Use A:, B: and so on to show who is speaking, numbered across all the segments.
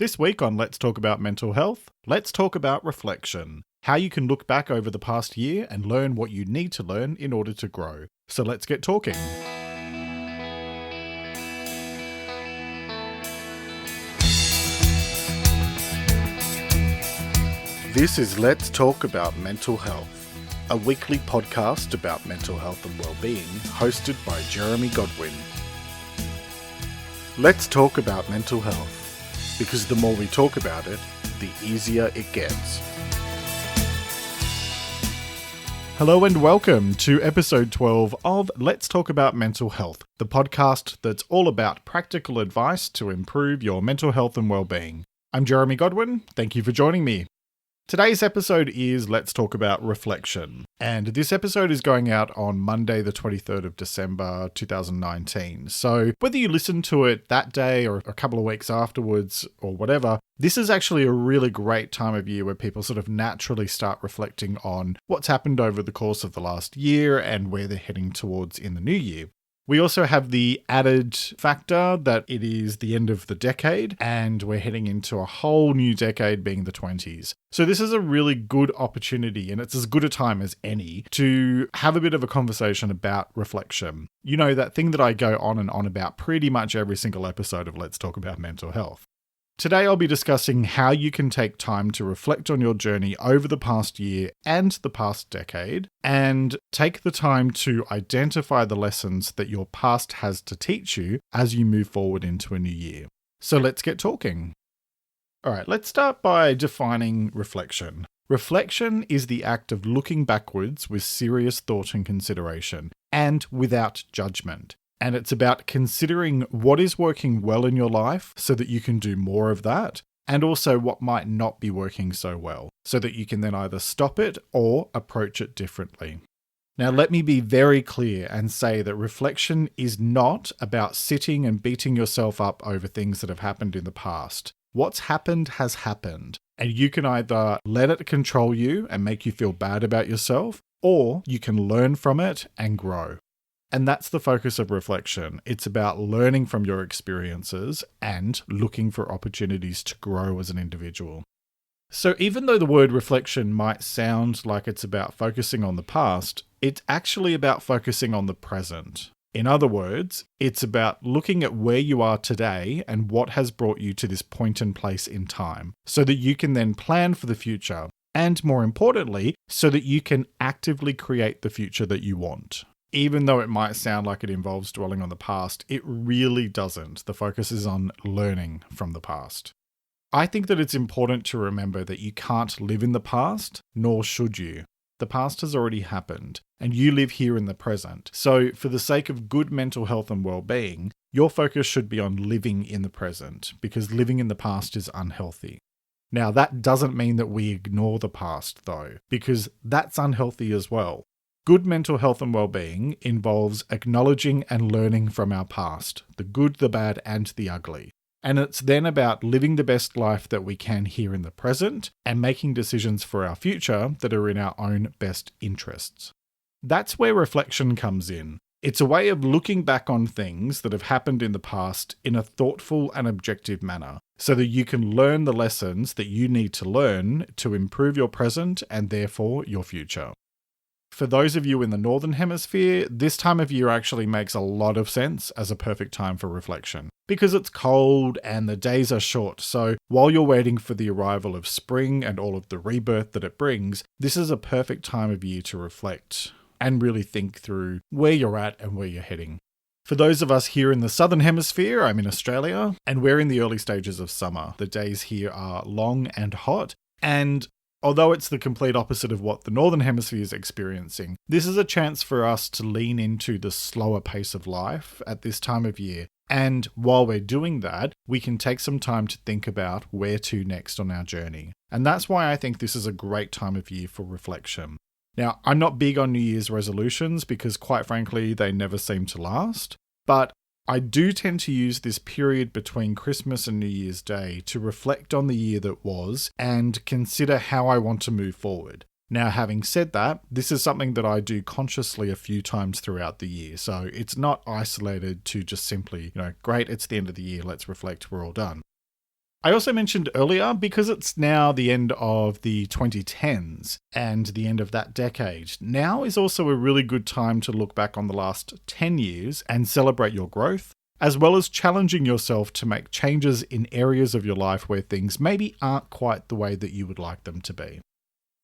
A: This week on Let's Talk About Mental Health, let's talk about reflection. How you can look back over the past year and learn what you need to learn in order to grow. So let's get talking. This is Let's Talk About Mental Health, a weekly podcast about mental health and well-being, hosted by Jeremy Godwin. Let's talk about mental health, because the more we talk about it, the easier it gets. Hello and welcome to episode 12 of Let's Talk About Mental Health, the podcast that's all about practical advice to improve your mental health and well-being. I'm Jeremy Godwin. Thank you for joining me. Today's episode is Let's Talk About Reflection, and this episode is going out on Monday the 23rd of December 2019. So whether you listen to it that day or a couple of weeks afterwards or whatever, this is actually a really great time of year where people sort of naturally start reflecting on what's happened over the course of the last year and where they're heading towards in the new year. We also have the added factor that it is the end of the decade and we're heading into a whole new decade being the 20s. So this is a really good opportunity, and it's as good a time as any, to have a bit of a conversation about reflection. You know, that thing that I go on and on about pretty much every single episode of Let's Talk About Mental Health. Today I'll be discussing how you can take time to reflect on your journey over the past year and the past decade, and take the time to identify the lessons that your past has to teach you as you move forward into a new year. So let's get talking. All right, let's start by defining reflection. Reflection is the act of looking backwards with serious thought and consideration, and without judgment. And it's about considering what is working well in your life so that you can do more of that, and also what might not be working so well, so that you can then either stop it or approach it differently. Now, let me be very clear and say that reflection is not about sitting and beating yourself up over things that have happened in the past. What's happened has happened, and you can either let it control you and make you feel bad about yourself, or you can learn from it and grow. And that's the focus of reflection. It's about learning from your experiences and looking for opportunities to grow as an individual. So even though the word reflection might sound like it's about focusing on the past, it's actually about focusing on the present. In other words, it's about looking at where you are today and what has brought you to this point and place in time, so that you can then plan for the future, and more importantly, so that you can actively create the future that you want. Even though it might sound like it involves dwelling on the past, it really doesn't. The focus is on learning from the past. I think that it's important to remember that you can't live in the past, nor should you. The past has already happened, and you live here in the present. So for the sake of good mental health and well-being, your focus should be on living in the present, because living in the past is unhealthy. Now, that doesn't mean that we ignore the past, though, because that's unhealthy as well. Good mental health and well-being involves acknowledging and learning from our past, the good, the bad, and the ugly. And it's then about living the best life that we can here in the present and making decisions for our future that are in our own best interests. That's where reflection comes in. It's a way of looking back on things that have happened in the past in a thoughtful and objective manner, so that you can learn the lessons that you need to learn to improve your present and therefore your future. For those of you in the Northern Hemisphere, this time of year actually makes a lot of sense as a perfect time for reflection, because it's cold and the days are short. So while you're waiting for the arrival of spring and all of the rebirth that it brings, this is a perfect time of year to reflect and really think through where you're at and where you're heading. For those of us here in the Southern Hemisphere, I'm in Australia, and we're in the early stages of summer. The days here are long and hot, and although it's the complete opposite of what the Northern Hemisphere is experiencing, this is a chance for us to lean into the slower pace of life at this time of year. And while we're doing that, we can take some time to think about where to next on our journey. And that's why I think this is a great time of year for reflection. Now, I'm not big on New Year's resolutions because, quite frankly, they never seem to last. But I do tend to use this period between Christmas and New Year's Day to reflect on the year that was and consider how I want to move forward. Now, having said that, this is something that I do consciously a few times throughout the year. So it's not isolated to just simply, great, it's the end of the year, let's reflect, we're all done. I also mentioned earlier, because it's now the end of the 2010s and the end of that decade, now is also a really good time to look back on the last 10 years and celebrate your growth, as well as challenging yourself to make changes in areas of your life where things maybe aren't quite the way that you would like them to be.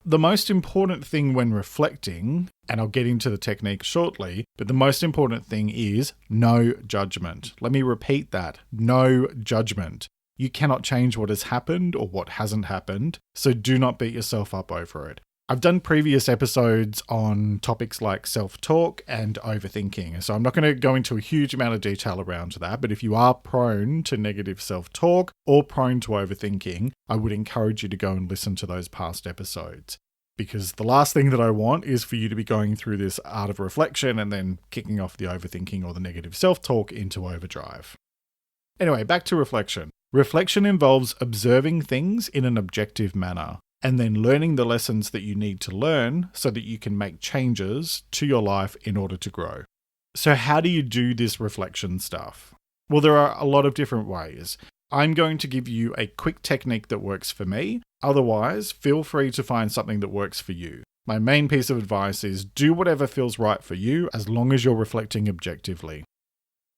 A: The most important thing when reflecting, and I'll get into the technique shortly, but the most important thing is no judgment. Let me repeat that. No judgment. You cannot change what has happened or what hasn't happened, so do not beat yourself up over it. I've done previous episodes on topics like self-talk and overthinking, so I'm not going to go into a huge amount of detail around that, but if you are prone to negative self-talk or prone to overthinking, I would encourage you to go and listen to those past episodes. Because the last thing that I want is for you to be going through this art of reflection and then kicking off the overthinking or the negative self-talk into overdrive. Anyway, back to reflection. Reflection involves observing things in an objective manner and then learning the lessons that you need to learn so that you can make changes to your life in order to grow. So how do you do this reflection stuff? Well, there are a lot of different ways. I'm going to give you a quick technique that works for me. Otherwise, feel free to find something that works for you. My main piece of advice is do whatever feels right for you as long as you're reflecting objectively.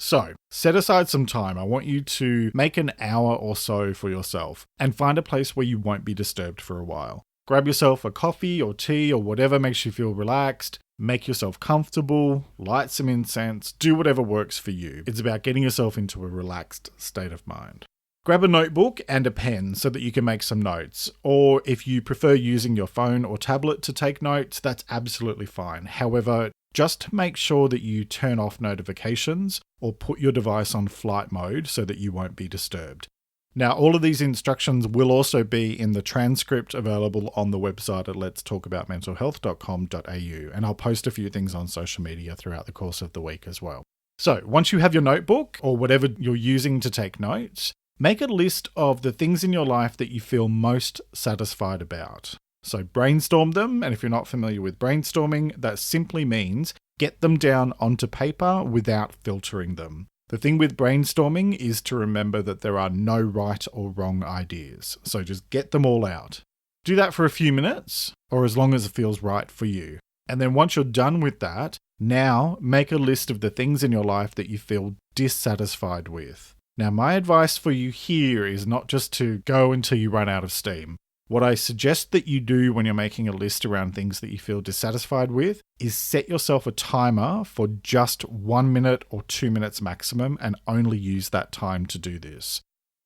A: So, set aside some time. I want you to make an hour or so for yourself and find a place where you won't be disturbed for a while. Grab yourself a coffee or tea or whatever makes you feel relaxed. Make yourself comfortable, light some incense, do whatever works for you. It's about getting yourself into a relaxed state of mind. Grab a notebook and a pen so that you can make some notes. Or if you prefer using your phone or tablet to take notes, that's absolutely fine. However, just make sure that you turn off notifications or put your device on flight mode so that you won't be disturbed. Now, all of these instructions will also be in the transcript available on the website at letstalkaboutmentalhealth.com.au, and I'll post a few things on social media throughout the course of the week as well. So, once you have your notebook or whatever you're using to take notes, make a list of the things in your life that you feel most satisfied about. So brainstorm them, and if you're not familiar with brainstorming, that simply means get them down onto paper without filtering them. The thing with brainstorming is to remember that there are no right or wrong ideas, so just get them all out. Do that for a few minutes, or as long as it feels right for you. And then once you're done with that, now make a list of the things in your life that you feel dissatisfied with. Now, my advice for you here is not just to go until you run out of steam. What I suggest that you do when you're making a list around things that you feel dissatisfied with is set yourself a timer for just 1 minute or 2 minutes maximum and only use that time to do this.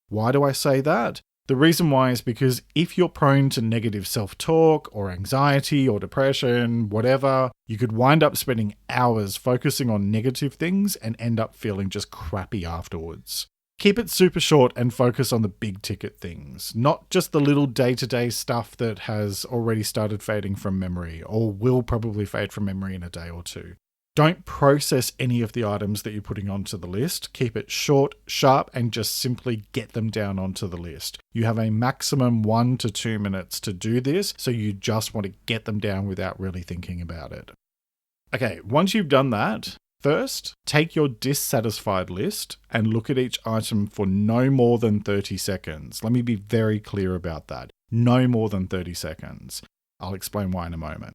A: Why do I say that? The reason why is because if you're prone to negative self-talk or anxiety or depression, whatever, you could wind up spending hours focusing on negative things and end up feeling just crappy afterwards. Keep it super short and focus on the big ticket things, not just the little day-to-day stuff that has already started fading from memory or will probably fade from memory in a day or two. Don't process any of the items that you're putting onto the list. Keep it short, sharp, and just simply get them down onto the list. You have a maximum 1 to 2 minutes to do this, so you just want to get them down without really thinking about it. Okay, once you've done that, first, take your dissatisfied list and look at each item for no more than 30 seconds. Let me be very clear about that. No more than 30 seconds. I'll explain why in a moment.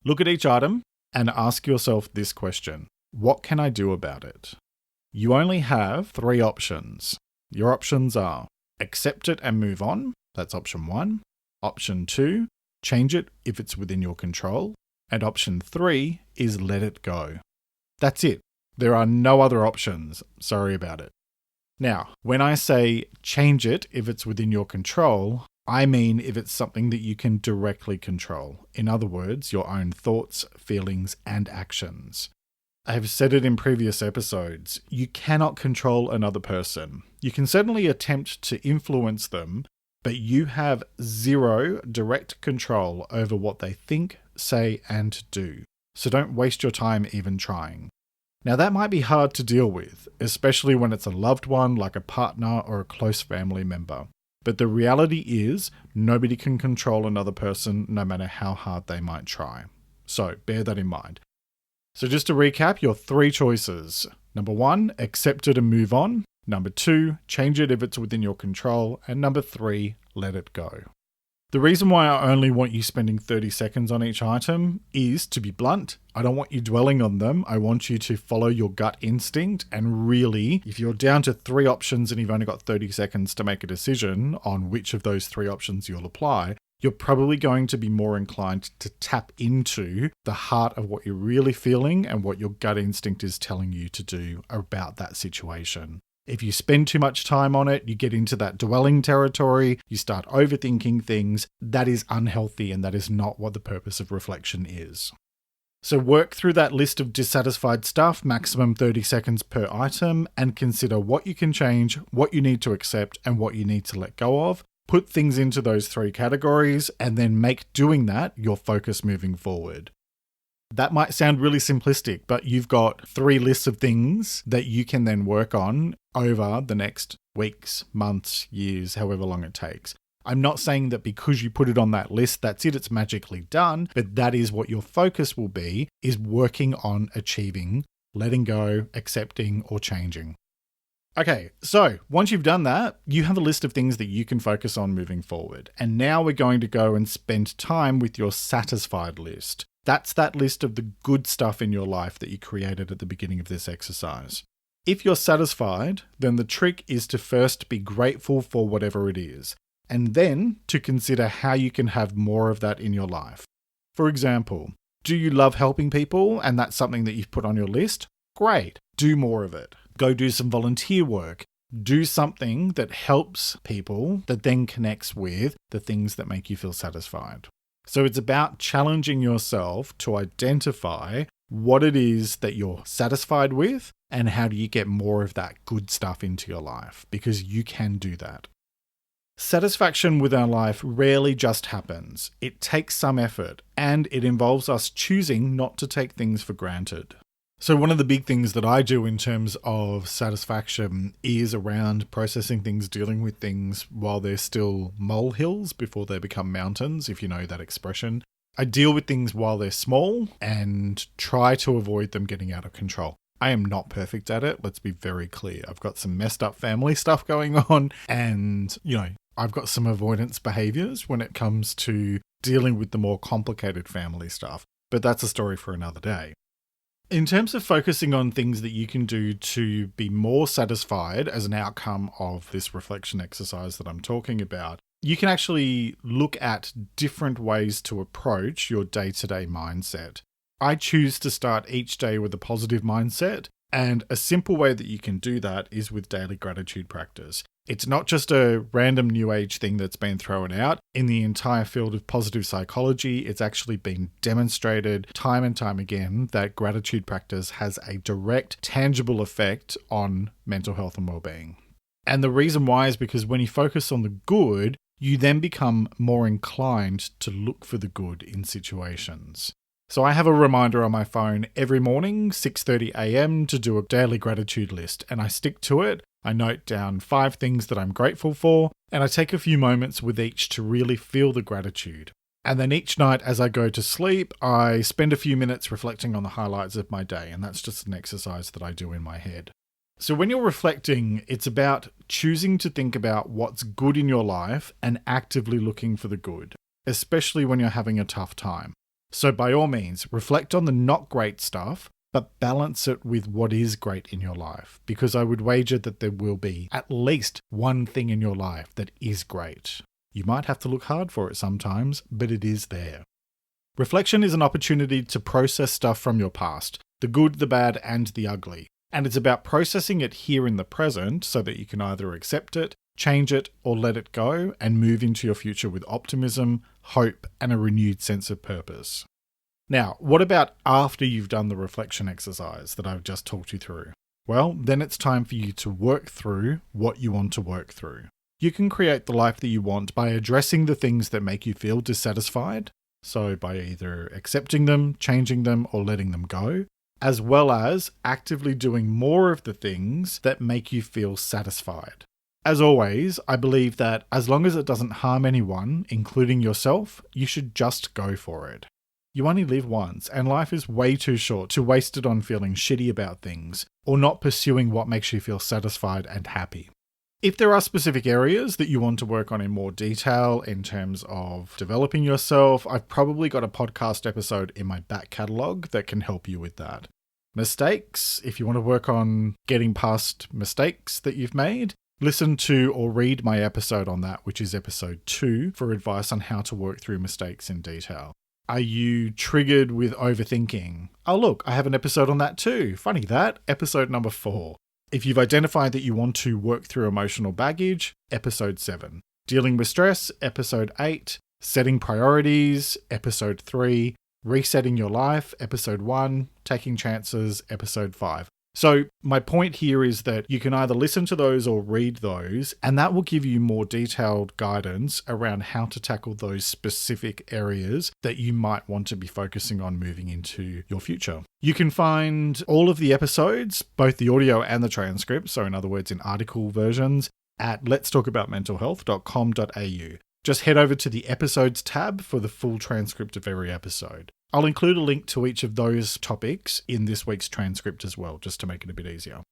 A: Look at each item and ask yourself this question. What can I do about it? You only have 3 options. Your options are accept it and move on. That's option 1. Option 2, change it if it's within your control. And option 3 is let it go. That's it. There are no other options. Sorry about it. Now, when I say change it if it's within your control, I mean if it's something that you can directly control. In other words, your own thoughts, feelings, and actions. I have said it in previous episodes. You cannot control another person. You can certainly attempt to influence them, but you have 0 direct control over what they think, say, and do. So don't waste your time even trying. Now that might be hard to deal with, especially when it's a loved one like a partner or a close family member. But the reality is, nobody can control another person no matter how hard they might try. So bear that in mind. So just to recap, your 3 choices. Number 1, accept it and move on. Number 2, change it if it's within your control. And number 3, let it go. The reason why I only want you spending 30 seconds on each item is, to be blunt, I don't want you dwelling on them. I want you to follow your gut instinct, and really, if you're down to 3 options and you've only got 30 seconds to make a decision on which of those 3 options you'll apply, you're probably going to be more inclined to tap into the heart of what you're really feeling and what your gut instinct is telling you to do about that situation. If you spend too much time on it, you get into that dwelling territory, you start overthinking things. That is unhealthy, and that is not what the purpose of reflection is. So work through that list of dissatisfied stuff, maximum 30 seconds per item, and consider what you can change, what you need to accept, and what you need to let go of. Put things into those 3 categories, and then make doing that your focus moving forward. That might sound really simplistic, but you've got 3 lists of things that you can then work on over the next weeks, months, years, however long it takes. I'm not saying that because you put it on that list, that's it, it's magically done, but that is what your focus will be, is working on achieving, letting go, accepting, or changing. Okay, so once you've done that, you have a list of things that you can focus on moving forward. And now we're going to go and spend time with your satisfied list. That's that list of the good stuff in your life that you created at the beginning of this exercise. If you're satisfied, then the trick is to first be grateful for whatever it is, and then to consider how you can have more of that in your life. For example, do you love helping people and that's something that you've put on your list? Great, do more of it. Go do some volunteer work. Do something that helps people that then connects with the things that make you feel satisfied. So it's about challenging yourself to identify what it is that you're satisfied with and how do you get more of that good stuff into your life, because you can do that. Satisfaction with our life rarely just happens. It takes some effort, and it involves us choosing not to take things for granted. So one of the big things that I do in terms of satisfaction is around processing things, dealing with things while they're still molehills before they become mountains, if you know that expression. I deal with things while they're small and try to avoid them getting out of control. I am not perfect at it, let's be very clear. I've got some messed up family stuff going on, and, I've got some avoidance behaviors when it comes to dealing with the more complicated family stuff, but that's a story for another day. In terms of focusing on things that you can do to be more satisfied as an outcome of this reflection exercise that I'm talking about, you can actually look at different ways to approach your day-to-day mindset. I choose to start each day with a positive mindset, and a simple way that you can do that is with daily gratitude practice. It's not just a random new age thing that's been thrown out. In the entire field of positive psychology, it's actually been demonstrated time and time again that gratitude practice has a direct, tangible effect on mental health and well-being. And the reason why is because when you focus on the good, you then become more inclined to look for the good in situations. So I have a reminder on my phone every morning, 6:30 a.m, to do a daily gratitude list, and I stick to it. I note down 5 things that I'm grateful for, and I take a few moments with each to really feel the gratitude. And then each night as I go to sleep, I spend a few minutes reflecting on the highlights of my day, and that's just an exercise that I do in my head. So when you're reflecting, it's about choosing to think about what's good in your life and actively looking for the good, especially when you're having a tough time. So by all means, reflect on the not great stuff, but balance it with what is great in your life, because I would wager that there will be at least one thing in your life that is great. You might have to look hard for it sometimes, but it is there. Reflection is an opportunity to process stuff from your past, the good, the bad, and the ugly. And it's about processing it here in the present so that you can either accept it, change it, or let it go and move into your future with optimism, hope, and a renewed sense of purpose. Now, what about after you've done the reflection exercise that I've just talked you through? Well, then it's time for you to work through what you want to work through. You can create the life that you want by addressing the things that make you feel dissatisfied, so by either accepting them, changing them, or letting them go, as well as actively doing more of the things that make you feel satisfied. As always, I believe that as long as it doesn't harm anyone, including yourself, you should just go for it. You only live once, and life is way too short to waste it on feeling shitty about things or not pursuing what makes you feel satisfied and happy. If there are specific areas that you want to work on in more detail in terms of developing yourself, I've probably got a podcast episode in my back catalogue that can help you with that. Mistakes, if you want to work on getting past mistakes that you've made, listen to or read my episode on that, which is episode 2, for advice on how to work through mistakes in detail. Are you triggered with overthinking? Oh look, I have an episode on that too. Funny that, episode number 4. If you've identified that you want to work through emotional baggage, episode 7. Dealing with stress, episode 8. Setting priorities, episode 3. Resetting your life, episode 1. Taking chances, episode 5. So my point here is that you can either listen to those or read those, and that will give you more detailed guidance around how to tackle those specific areas that you might want to be focusing on moving into your future. You can find all of the episodes, both the audio and the transcript, so in other words, in article versions, at letstalkaboutmentalhealth.com.au. Just head over to the episodes tab for the full transcript of every episode. I'll include a link to each of those topics in this week's transcript as well, just to make it a bit easier.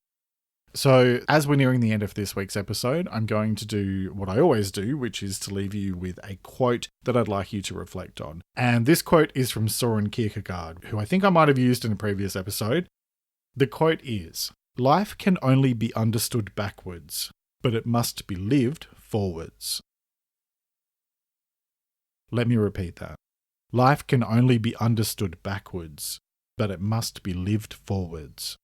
A: So as we're nearing the end of this week's episode, I'm going to do what I always do, which is to leave you with a quote that I'd like you to reflect on. And this quote is from Søren Kierkegaard, who I think I might have used in a previous episode. The quote is, "Life can only be understood backwards, but it must be lived forwards." Let me repeat that. Life can only be understood backwards, but it must be lived forwards.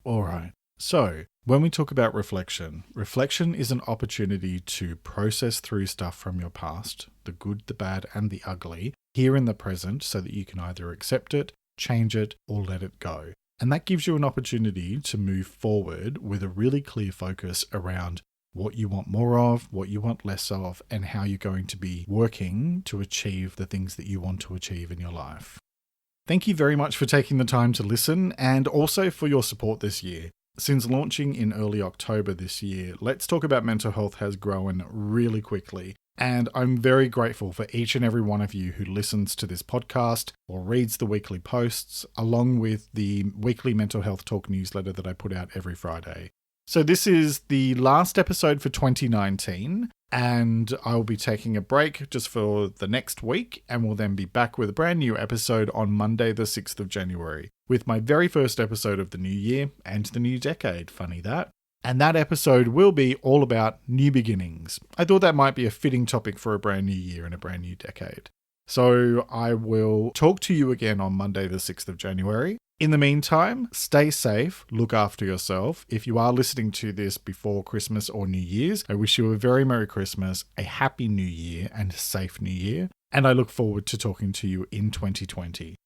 A: Alright, so when we talk about reflection is an opportunity to process through stuff from your past, the good, the bad, and the ugly, here in the present so that you can either accept it, change it, or let it go. And that gives you an opportunity to move forward with a really clear focus around what you want more of, what you want less of, and how you're going to be working to achieve the things that you want to achieve in your life. Thank you very much for taking the time to listen and also for your support this year. Since launching in early October this year, Let's Talk About Mental Health has grown really quickly. And I'm very grateful for each and every one of you who listens to this podcast or reads the weekly posts, along with the weekly mental health talk newsletter that I put out every Friday. So this is the last episode for 2019, and I'll be taking a break just for the next week, and we'll then be back with a brand new episode on Monday the 6th of January, with my very first episode of the new year and the new decade, funny that. And that episode will be all about new beginnings. I thought that might be a fitting topic for a brand new year and a brand new decade. So I will talk to you again on Monday the 6th of January. In the meantime, stay safe, look after yourself. If you are listening to this before Christmas or New Year's, I wish you a very Merry Christmas, a Happy New Year, and a safe New Year. And I look forward to talking to you in 2020.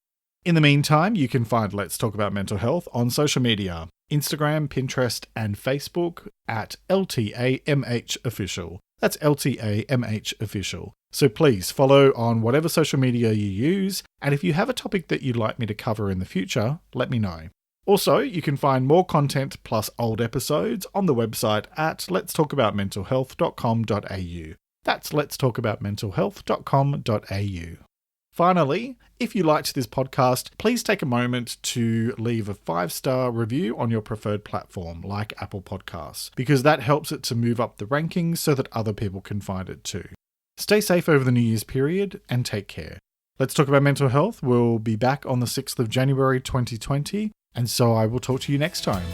A: In the meantime, you can find Let's Talk About Mental Health on social media, Instagram, Pinterest, and Facebook at LTAMH Official. That's LTAMH Official. So please follow on whatever social media you use, and if you have a topic that you'd like me to cover in the future, let me know. Also, you can find more content plus old episodes on the website at letstalkaboutmentalhealth.com.au. That's letstalkaboutmentalhealth.com.au. Finally, if you liked this podcast, please take a moment to leave a 5-star review on your preferred platform, like Apple Podcasts, because that helps it to move up the rankings so that other people can find it too. Stay safe over the New Year's period and take care. Let's Talk About Mental Health. We'll be back on the 6th of January 2020, and so I will talk to you next time.